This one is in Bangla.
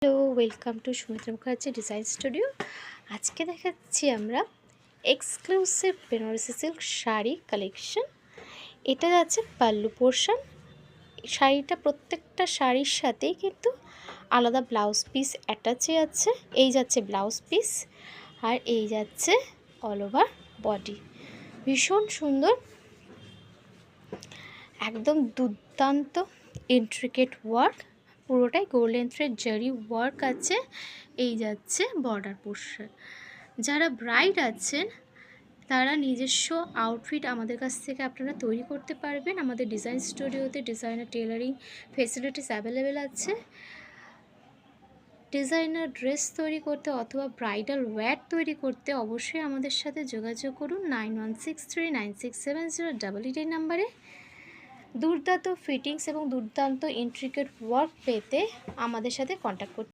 Hello, welcome to Sumitra Mukherjee design studio. আজকে দেখাচ্ছি আমরা exclusive Banarasi silk sari collection. এটা যাচ্ছে পাল্লু পোর্শন। শাড়িটা প্রত্যেকটা শাড়ির সাথেই কিন্তু আলাদা ব্লাউজ পিস অ্যাটাচে আছে। এই যাচ্ছে ব্লাউজ পিস আর এই যাচ্ছে অল ওভার বডি। ভীষণ সুন্দর, একদম দুর্দান্ত ইন্ট্রিকেট ওয়ার্ক, পুরোটাই গোল্ডেন থ্রেড জারি ওয়ার্ক আছে। এই যাচ্ছে বর্ডার পোর্শন। যারা ব্রাইড আছেন তারা নিজস্ব আউটফিট আমাদের কাছ থেকে আপনারা তৈরি করতে পারবেন। আমাদের ডিজাইন স্টুডিওতে ডিজাইনার টেলারিং ফেসিলিটিস অ্যাভেলেবেল আছে। ডিজাইনার ড্রেস তৈরি করতে অথবা ব্রাইডাল ওয়্যার তৈরি করতে অবশ্যই আমাদের সাথে যোগাযোগ করুন 9163967088 নাম্বারে। দুর্দান্ত ফিটিংস এবং দুর্দান্ত ইন্ট্রিকেট ওয়ার্ক পেতে আমাদের সাথে কন্ট্যাক্ট করতে